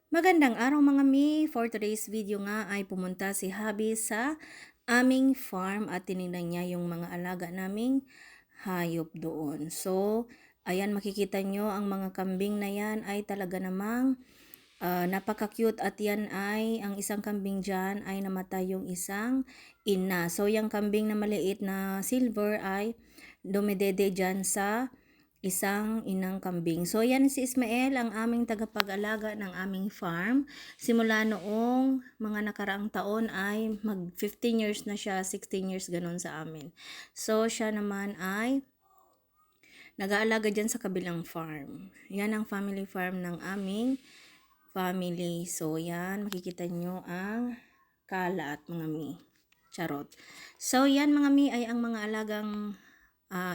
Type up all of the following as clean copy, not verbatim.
Magandang araw mga mi! For today's video nga ay pumunta si Habi sa aming farm at tinignan niya yung mga alaga naming hayop doon. So, ayan makikita nyo ang mga kambing na yan ay talaga namang napaka-cute at yan ay ang isang kambing dyan ay namatay yung isang ina. So, yung kambing na maliit na silver ay dumidede dyan sa isang inang kambing. So, yan si Ismael, ang aming tagapag-alaga ng aming farm. Simula noong mga nakaraang taon ay mag 15 years na siya, 16 years ganun sa amin. So, siya naman ay nag-aalaga dyan sa kabilang farm. Yan ang family farm ng aming family. So, yan, makikita nyo ang kala at mga mi. Charot. So, yan mga mi ay ang mga alagang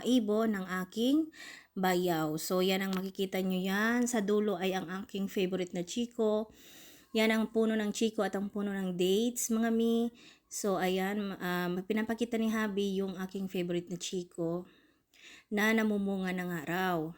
ibon ng aking bayaw. So, yan ang makikita nyo yan. Sa dulo ay ang aking favorite na chiko. Yan ang puno ng chiko at ang puno ng dates, mga mi. So, ayan, pinapakita ni Habi yung aking favorite na chiko na namumunga ng araw.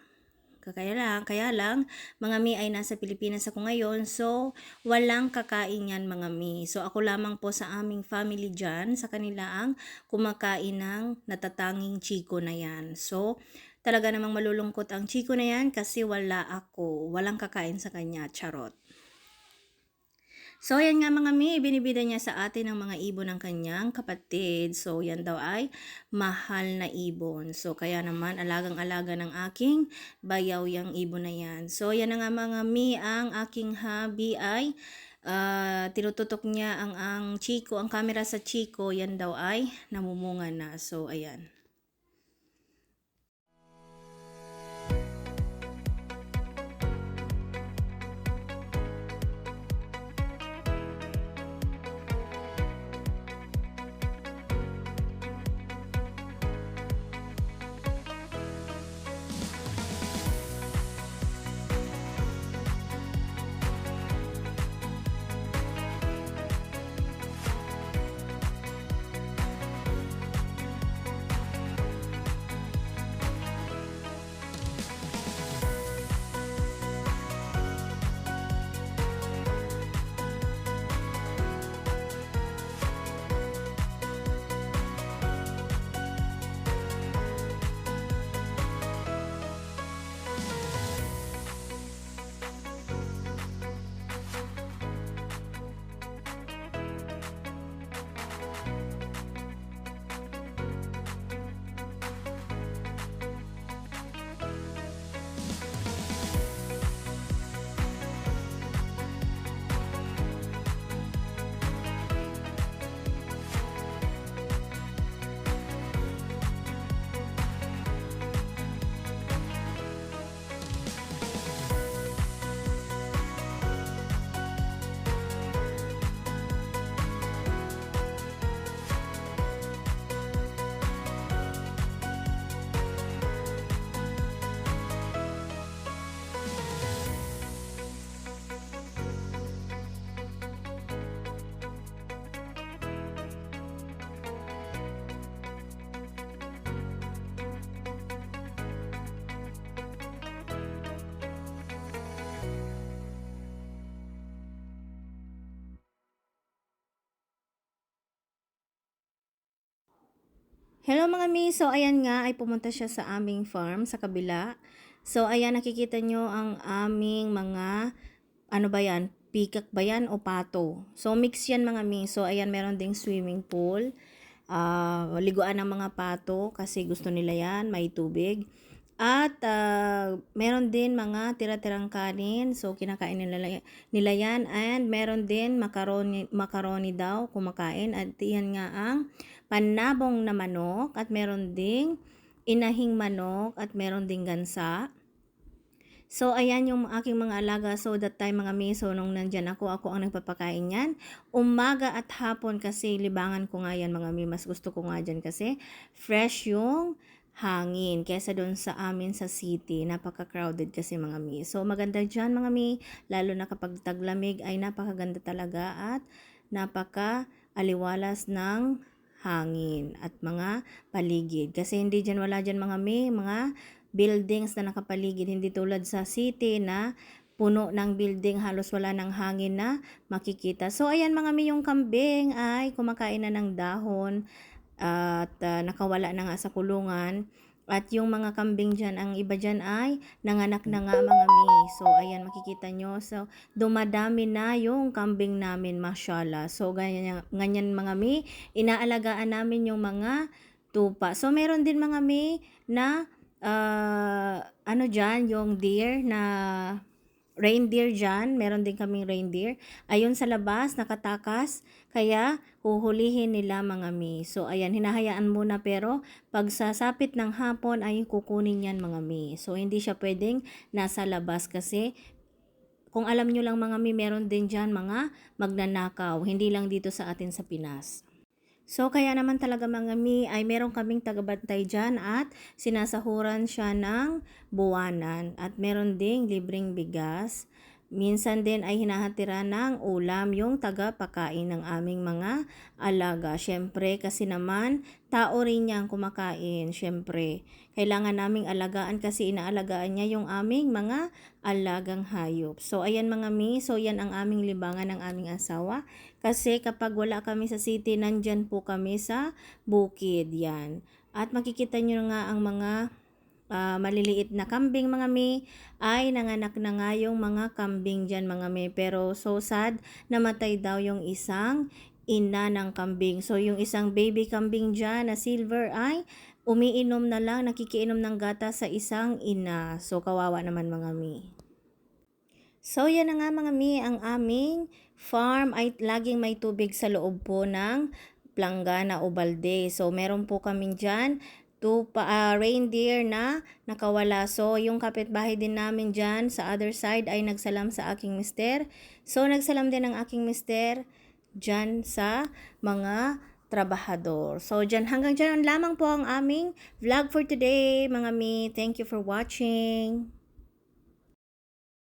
Kaya lang, mga mi ay nasa Pilipinas ako ngayon, so walang kakain yan mga mi. So ako lamang po sa aming family dyan, sa kanila ang kumakain ng natatanging chiko na yan. So talaga namang malulungkot ang chiko na yan kasi wala ako, walang kakain sa kanya, charot. So, yan nga mga mi, binibida niya sa atin ang mga ibon ng kanyang kapatid. So, yan daw ay mahal na ibon. So, kaya naman, alagang-alaga ng aking bayaw yung ibon na yan. So, yan na nga mga mi, ang aking hobby ay tinututok niya ang chiko, ang camera sa chiko, yan daw ay namumunga na. So, ayan. Hello mga mi, so ayan nga ay pumunta siya sa aming farm sa kabila. So ayan nakikita nyo ang aming mga, ano ba yan, peacock ba yan o pato. So mix yan mga mi, so ayan meron ding swimming pool. Liguan ng mga pato kasi gusto nila yan, may tubig. At meron din mga tira-tirang kanin, so kinakain nila yan. And meron din macaroni daw kumakain. At yan nga ang panabong na manok. At meron ding inahing manok at meron ding gansa. So, ayan yung aking mga alaga. So, that time mga miso, nung nandyan ako ang nagpapakain yan. Umaga at hapon kasi libangan ko nga yan mga mi. Mas gusto ko nga dyan kasi fresh yung hangin kesa doon sa amin sa city. Napaka-crowded kasi mga mi. So, maganda dyan mga mi. Lalo na kapag taglamig ay napakaganda talaga at napaka-aliwalas ng hangin at mga paligid. Kasi hindi dyan, wala dyan mga mi, mga buildings na nakapaligid, hindi tulad sa city na puno ng building, halos wala ng hangin na makikita. So ayan mga mi, yung kambing ay kumakain na ng dahon at nakawala na nga sa kulungan. At yung mga kambing dyan, ang iba dyan ay nanganak na nga mga mi. So ayan, makikita nyo. So dumadami na yung kambing namin, mashallah. So ganyan mga mi, inaalagaan namin yung mga tupa. So meron din mga mi na ano dyan, yung deer na reindeer dyan, meron din kaming reindeer. Ayun sa labas, nakatakas, kaya huhulihin nila mga mi. So ayan, hinahayaan muna pero pag sasapit ng hapon ay kukunin yan mga mi. So hindi siya pwedeng nasa labas kasi kung alam nyo lang mga mi, meron din dyan mga magnanakaw, hindi lang dito sa atin sa Pinas. So, kaya naman talaga mga mi ay meron kaming tagabantay dyan at sinasahuran siya ng buwanan. At meron ding libreng bigas. Minsan din ay hinahatira ng ulam yung tagapakain ng aming mga alaga. Siyempre, kasi naman, tao rin niyang kumakain. Siyempre, kailangan naming alagaan kasi inaalagaan niya yung aming mga alagang hayop. So, ayan mga mi. So, yan ang aming libangan ng aming asawa. Kasi kapag wala kami sa city, nandyan po kami sa bukid. Yan. At makikita nyo nga ang mga maliliit na kambing mga mi, ay nanganak na nga yung mga kambing dyan mga mi. Pero so sad, namatay daw yung isang ina ng kambing. So yung isang baby kambing dyan na silver ay umiinom na lang, nakikiinom ng gata sa isang ina. So kawawa naman mga mi. So yan na nga mga mi, ang aming farm ay laging may tubig sa loob po ng planggana o balde. So meron po kami dyan reindeer na nakawala. So, yung kapitbahay din namin dyan sa other side ay nagsalam sa aking mister. So, nagsalam din ang aking mister dyan sa mga trabahador. So, dyan, hanggang dyan lamang po ang aming vlog for today, mga mi. Thank you for watching.